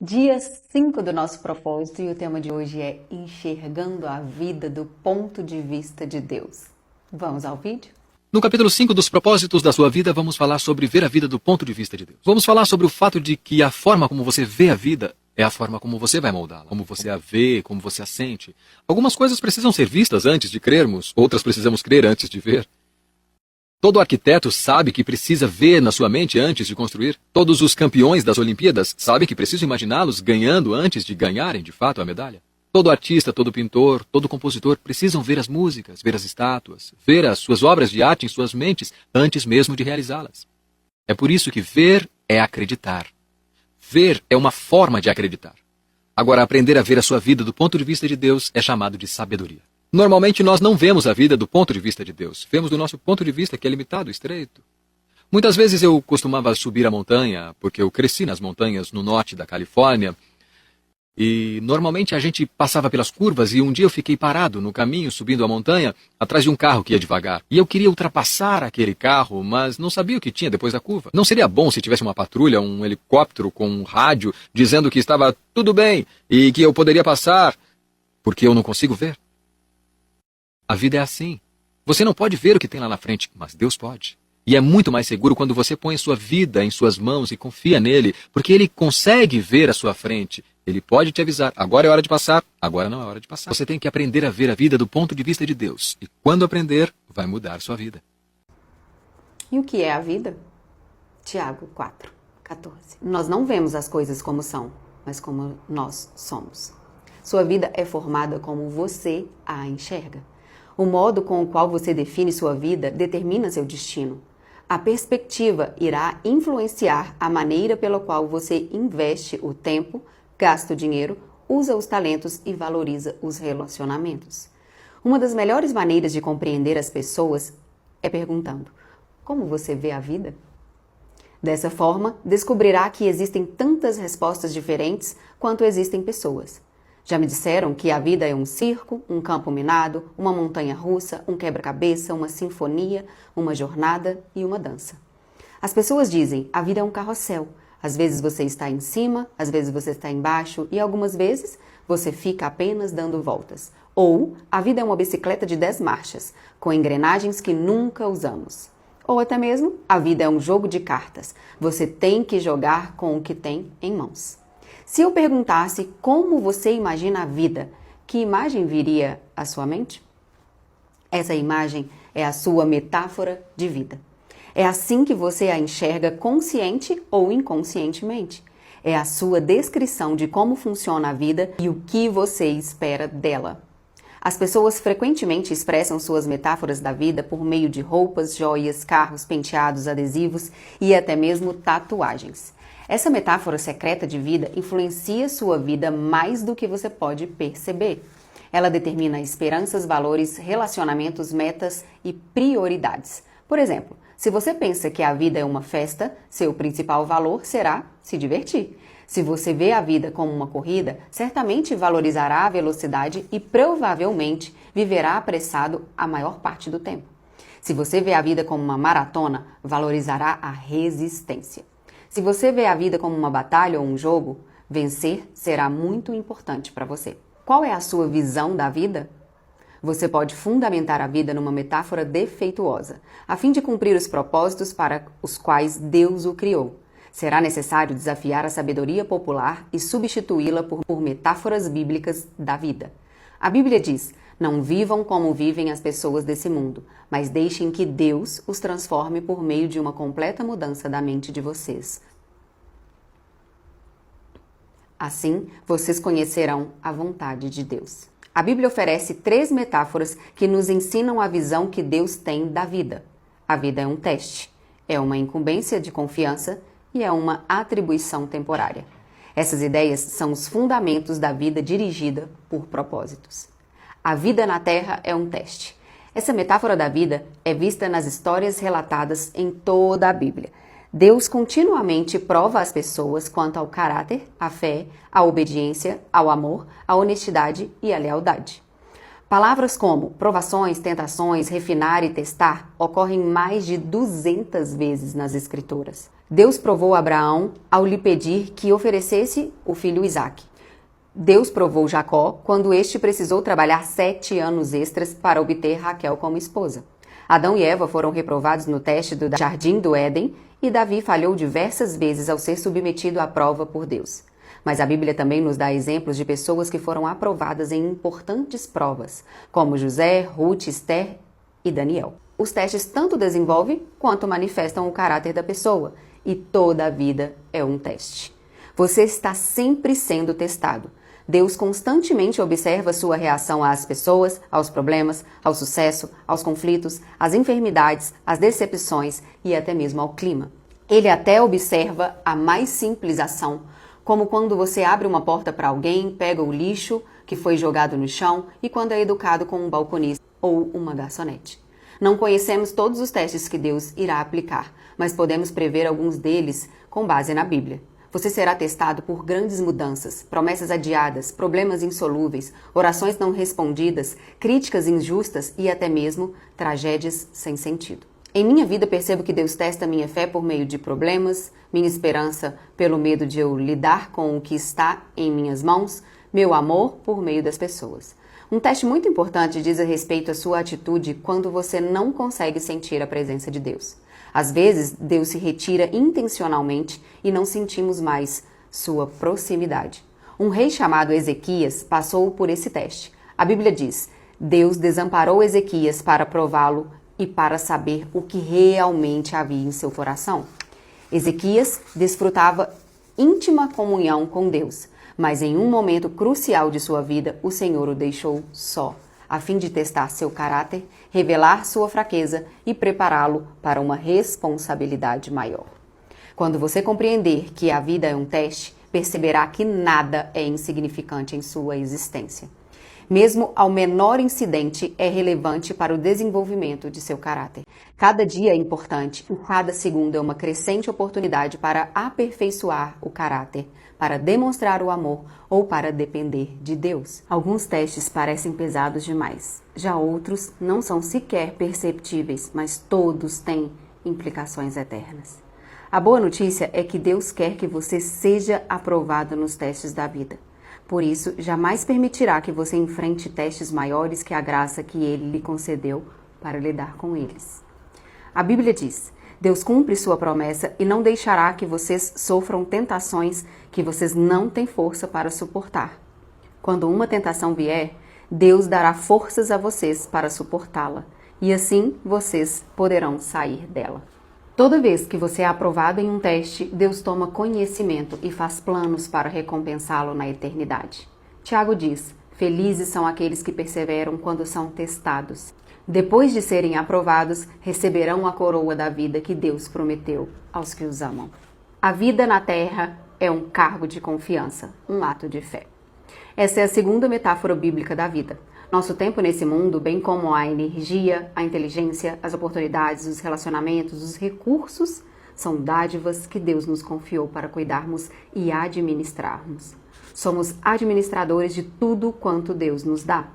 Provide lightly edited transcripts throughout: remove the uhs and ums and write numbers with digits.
Dia 5 do nosso propósito e o tema de hoje é enxergando a vida do ponto de vista de Deus. Vamos ao vídeo? No capítulo 5 dos propósitos da sua vida, vamos falar sobre ver a vida do ponto de vista de Deus. Vamos falar sobre o fato de que a forma como você vê a vida é a forma como você vai moldá-la, como você a vê, como você a sente. Algumas coisas precisam ser vistas antes de crermos, outras precisamos crer antes de ver. Todo arquiteto sabe que precisa ver na sua mente antes de construir. Todos os campeões das Olimpíadas sabem que precisam imaginá-los ganhando antes de ganharem de fato a medalha. Todo artista, todo pintor, todo compositor precisam ver as músicas, ver as estátuas, ver as suas obras de arte em suas mentes antes mesmo de realizá-las. É por isso que ver é acreditar. Ver é uma forma de acreditar. Agora, aprender a ver a sua vida do ponto de vista de Deus é chamado de sabedoria. Normalmente nós não vemos a vida do ponto de vista de Deus. Vemos do nosso ponto de vista que é limitado, estreito. Muitas vezes eu costumava subir a montanha, porque eu cresci nas montanhas no norte da Califórnia. E normalmente a gente passava pelas curvas e um dia eu fiquei parado no caminho subindo a montanha atrás de um carro que ia devagar. E eu queria ultrapassar aquele carro, mas não sabia o que tinha depois da curva. Não seria bom se tivesse uma patrulha, um helicóptero com um rádio dizendo que estava tudo bem e que eu poderia passar, porque eu não consigo ver? A vida é assim. Você não pode ver o que tem lá na frente, mas Deus pode. E é muito mais seguro quando você põe sua vida em suas mãos e confia nele, porque ele consegue ver à sua frente. Ele pode te avisar, agora é hora de passar, agora não é hora de passar. Você tem que aprender a ver a vida do ponto de vista de Deus. E quando aprender, vai mudar sua vida. E o que é a vida? Tiago 4:14. Nós não vemos as coisas como são, mas como nós somos. Sua vida é formada como você a enxerga. O modo com o qual você define sua vida determina seu destino. A perspectiva irá influenciar a maneira pela qual você investe o tempo, gasta o dinheiro, usa os talentos e valoriza os relacionamentos. Uma das melhores maneiras de compreender as pessoas é perguntando: como você vê a vida? Dessa forma, descobrirá que existem tantas respostas diferentes quanto existem pessoas. Já me disseram que a vida é um circo, um campo minado, uma montanha russa, um quebra-cabeça, uma sinfonia, uma jornada e uma dança. As pessoas dizem: a vida é um carrossel. Às vezes você está em cima, às vezes você está embaixo e algumas vezes você fica apenas dando voltas. Ou a vida é uma bicicleta de 10 marchas, com engrenagens que nunca usamos. Ou até mesmo a vida é um jogo de cartas. Você tem que jogar com o que tem em mãos. Se eu perguntasse como você imagina a vida, que imagem viria à sua mente? Essa imagem é a sua metáfora de vida. É assim que você a enxerga consciente ou inconscientemente. É a sua descrição de como funciona a vida e o que você espera dela. As pessoas frequentemente expressam suas metáforas da vida por meio de roupas, joias, carros, penteados, adesivos e até mesmo tatuagens. Essa metáfora secreta de vida influencia sua vida mais do que você pode perceber. Ela determina esperanças, valores, relacionamentos, metas e prioridades. Por exemplo, se você pensa que a vida é uma festa, seu principal valor será se divertir. Se você vê a vida como uma corrida, certamente valorizará a velocidade e provavelmente viverá apressado a maior parte do tempo. Se você vê a vida como uma maratona, valorizará a resistência. Se você vê a vida como uma batalha ou um jogo, vencer será muito importante para você. Qual é a sua visão da vida? Você pode fundamentar a vida numa metáfora defeituosa, a fim de cumprir os propósitos para os quais Deus o criou. Será necessário desafiar a sabedoria popular e substituí-la por metáforas bíblicas da vida. A Bíblia diz: não vivam como vivem as pessoas desse mundo, mas deixem que Deus os transforme por meio de uma completa mudança da mente de vocês. Assim, vocês conhecerão a vontade de Deus. A Bíblia oferece 3 metáforas que nos ensinam a visão que Deus tem da vida. A vida é um teste, é uma incumbência de confiança e é uma atribuição temporária. Essas ideias são os fundamentos da vida dirigida por propósitos. A vida na Terra é um teste. Essa metáfora da vida é vista nas histórias relatadas em toda a Bíblia. Deus continuamente prova as pessoas quanto ao caráter, à fé, à obediência, ao amor, à honestidade e à lealdade. Palavras como provações, tentações, refinar e testar ocorrem mais de 200 vezes nas Escrituras. Deus provou Abraão ao lhe pedir que oferecesse o filho Isaque. Deus provou Jacó quando este precisou trabalhar 7 anos extras para obter Raquel como esposa. Adão e Eva foram reprovados no teste do Jardim do Éden e Davi falhou diversas vezes ao ser submetido à prova por Deus. Mas a Bíblia também nos dá exemplos de pessoas que foram aprovadas em importantes provas, como José, Ruth, Esther e Daniel. Os testes tanto desenvolvem quanto manifestam o caráter da pessoa, e toda a vida é um teste. Você está sempre sendo testado. Deus constantemente observa sua reação às pessoas, aos problemas, ao sucesso, aos conflitos, às enfermidades, às decepções e até mesmo ao clima. Ele até observa a mais simples ação, como quando você abre uma porta para alguém, pega o lixo que foi jogado no chão e quando é educado com um balconista ou uma garçonete. Não conhecemos todos os testes que Deus irá aplicar, mas podemos prever alguns deles com base na Bíblia. Você será testado por grandes mudanças, promessas adiadas, problemas insolúveis, orações não respondidas, críticas injustas e até mesmo tragédias sem sentido. Em minha vida percebo que Deus testa minha fé por meio de problemas, minha esperança pelo medo de eu lidar com o que está em minhas mãos, meu amor por meio das pessoas. Um teste muito importante diz a respeito à sua atitude quando você não consegue sentir a presença de Deus. Às vezes, Deus se retira intencionalmente e não sentimos mais sua proximidade. Um rei chamado Ezequias passou por esse teste. A Bíblia diz: Deus desamparou Ezequias para prová-lo e para saber o que realmente havia em seu coração. Ezequias desfrutava íntima comunhão com Deus, mas em um momento crucial de sua vida, o Senhor o deixou só, a fim de testar seu caráter, revelar sua fraqueza e prepará-lo para uma responsabilidade maior. Quando você compreender que a vida é um teste, perceberá que nada é insignificante em sua existência. Mesmo ao menor incidente é relevante para o desenvolvimento de seu caráter. Cada dia é importante e cada segundo é uma crescente oportunidade para aperfeiçoar o caráter, para demonstrar o amor ou para depender de Deus. Alguns testes parecem pesados demais, já outros não são sequer perceptíveis, mas todos têm implicações eternas. A boa notícia é que Deus quer que você seja aprovado nos testes da vida. Por isso, jamais permitirá que você enfrente testes maiores que a graça que Ele lhe concedeu para lidar com eles. A Bíblia diz: Deus cumpre sua promessa e não deixará que vocês sofram tentações que vocês não têm força para suportar. Quando uma tentação vier, Deus dará forças a vocês para suportá-la, e assim vocês poderão sair dela. Toda vez que você é aprovado em um teste, Deus toma conhecimento e faz planos para recompensá-lo na eternidade. Tiago diz: felizes são aqueles que perseveram quando são testados. Depois de serem aprovados, receberão a coroa da vida que Deus prometeu aos que os amam. A vida na terra é um cargo de confiança, um ato de fé. Essa é a segunda metáfora bíblica da vida. Nosso tempo nesse mundo, bem como a energia, a inteligência, as oportunidades, os relacionamentos, os recursos, são dádivas que Deus nos confiou para cuidarmos e administrarmos. Somos administradores de tudo quanto Deus nos dá.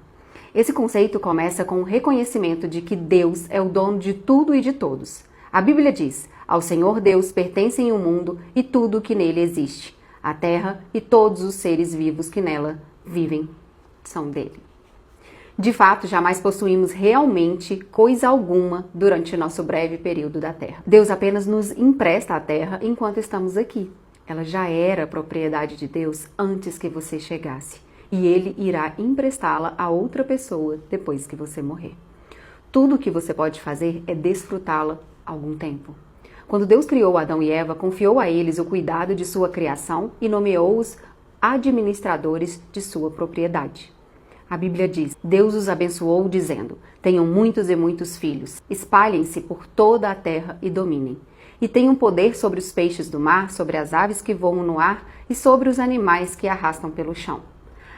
Esse conceito começa com o reconhecimento de que Deus é o dono de tudo e de todos. A Bíblia diz: ao Senhor Deus pertencem o mundo e tudo o que nele existe. A terra e todos os seres vivos que nela vivem são dele. De fato, jamais possuímos realmente coisa alguma durante nosso breve período da Terra. Deus apenas nos empresta a Terra enquanto estamos aqui. Ela já era propriedade de Deus antes que você chegasse, e Ele irá emprestá-la a outra pessoa depois que você morrer. Tudo o que você pode fazer é desfrutá-la algum tempo. Quando Deus criou Adão e Eva, confiou a eles o cuidado de sua criação e nomeou-os administradores de sua propriedade. A Bíblia diz: Deus os abençoou dizendo: tenham muitos e muitos filhos, espalhem-se por toda a terra e dominem. E tenham poder sobre os peixes do mar, sobre as aves que voam no ar e sobre os animais que arrastam pelo chão.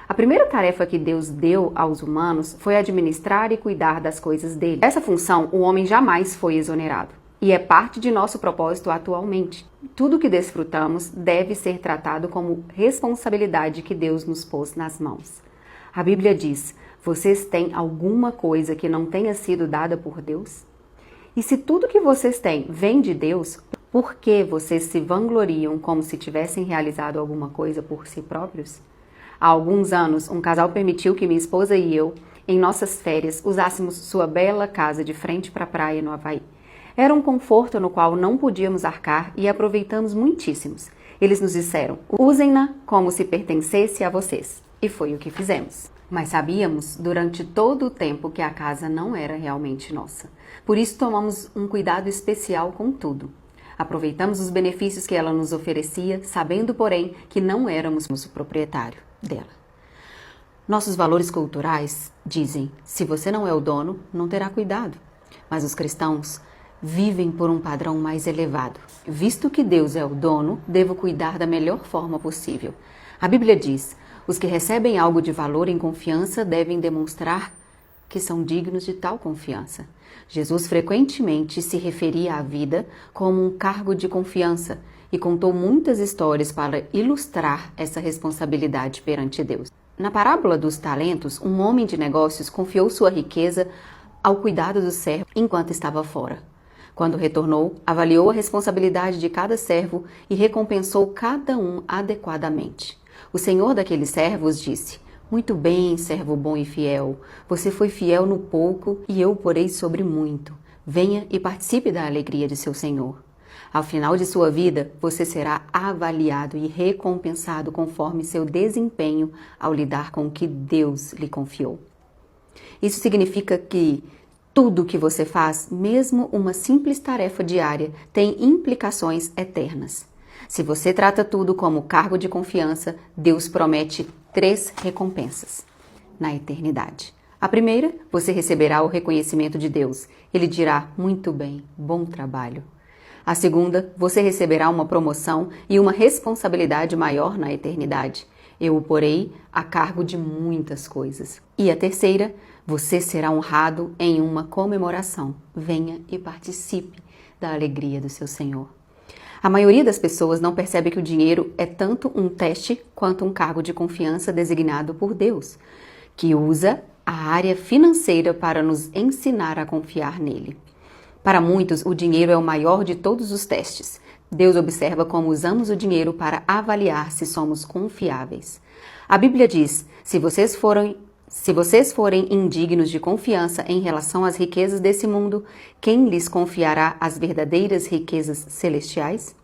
A primeira tarefa que Deus deu aos humanos foi administrar e cuidar das coisas dele. Dessa função, o homem jamais foi exonerado. E é parte de nosso propósito atualmente. Tudo que desfrutamos deve ser tratado como responsabilidade que Deus nos pôs nas mãos. A Bíblia diz: vocês têm alguma coisa que não tenha sido dada por Deus? E se tudo que vocês têm vem de Deus, Por que vocês se vangloriam como se tivessem realizado alguma coisa por si próprios? Há alguns anos, um casal permitiu que minha esposa e eu, em nossas férias, usássemos sua bela casa de frente para a praia no Havaí. Era um conforto no qual não podíamos arcar e aproveitamos muitíssimos. Eles nos disseram, usem-na como se pertencesse a vocês. E foi o que fizemos. Mas sabíamos durante todo o tempo que a casa não era realmente nossa. Por isso tomamos um cuidado especial com tudo. Aproveitamos os benefícios que ela nos oferecia, sabendo, porém, que não éramos o proprietário dela. Nossos valores culturais dizem, se você não é o dono, não terá cuidado. Mas os cristãos vivem por um padrão mais elevado. Visto que Deus é o dono, devo cuidar da melhor forma possível. A Bíblia diz, os que recebem algo de valor em confiança devem demonstrar que são dignos de tal confiança. Jesus frequentemente se referia à vida como um cargo de confiança e contou muitas histórias para ilustrar essa responsabilidade perante Deus. Na parábola dos talentos, um homem de negócios confiou sua riqueza ao cuidado do servo enquanto estava fora. Quando retornou, avaliou a responsabilidade de cada servo e recompensou cada um adequadamente. O senhor daqueles servos disse, muito bem, servo bom e fiel, você foi fiel no pouco e eu o porei sobre muito. Venha e participe da alegria de seu senhor. Ao final de sua vida, você será avaliado e recompensado conforme seu desempenho ao lidar com o que Deus lhe confiou. Isso significa que tudo o que você faz, mesmo uma simples tarefa diária, tem implicações eternas. Se você trata tudo como cargo de confiança, Deus promete 3 recompensas na eternidade. A primeira, você receberá o reconhecimento de Deus. Ele dirá, muito bem, bom trabalho. A segunda, você receberá uma promoção e uma responsabilidade maior na eternidade. Eu o porei a cargo de muitas coisas. E a terceira, você será honrado em uma comemoração. Venha e participe da alegria do seu Senhor. A maioria das pessoas não percebe que o dinheiro é tanto um teste quanto um cargo de confiança designado por Deus, que usa a área financeira para nos ensinar a confiar nele. Para muitos, o dinheiro é o maior de todos os testes. Deus observa como usamos o dinheiro para avaliar se somos confiáveis. A Bíblia diz, se vocês forem indignos de confiança em relação às riquezas desse mundo, quem lhes confiará as verdadeiras riquezas celestiais?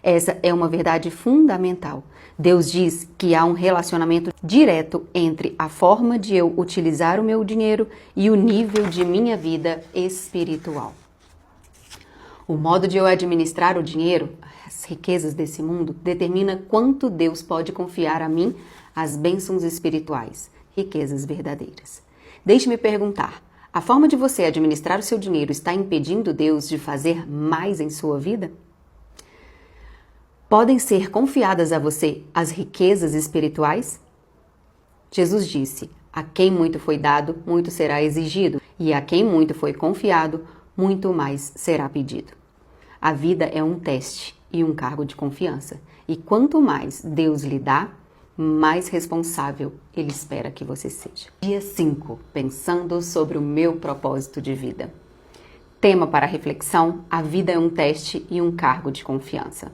Essa é uma verdade fundamental. Deus diz que há um relacionamento direto entre a forma de eu utilizar o meu dinheiro e o nível de minha vida espiritual. O modo de eu administrar o dinheiro, as riquezas desse mundo, determina quanto Deus pode confiar a mim as bênçãos espirituais, riquezas verdadeiras. Deixe-me perguntar, a forma de você administrar o seu dinheiro está impedindo Deus de fazer mais em sua vida? Podem ser confiadas a você as riquezas espirituais? Jesus disse, a quem muito foi dado, muito será exigido, e a quem muito foi confiado, muito mais será pedido. A vida é um teste e um cargo de confiança, e quanto mais Deus lhe dá, mais responsável Ele espera que você seja. Dia 5, pensando sobre o meu propósito de vida. Tema para reflexão, a vida é um teste e um cargo de confiança.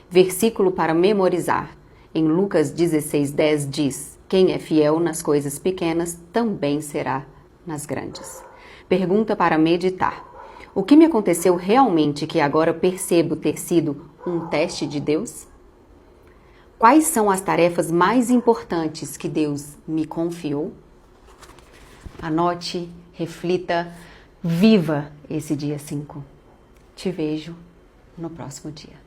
Versículo para memorizar. Em Lucas 16:10 diz, quem é fiel nas coisas pequenas também será nas grandes. Pergunta para meditar. O que me aconteceu realmente que agora percebo ter sido um teste de Deus? Quais são as tarefas mais importantes que Deus me confiou? Anote, reflita, viva esse dia 5. Te vejo no próximo dia.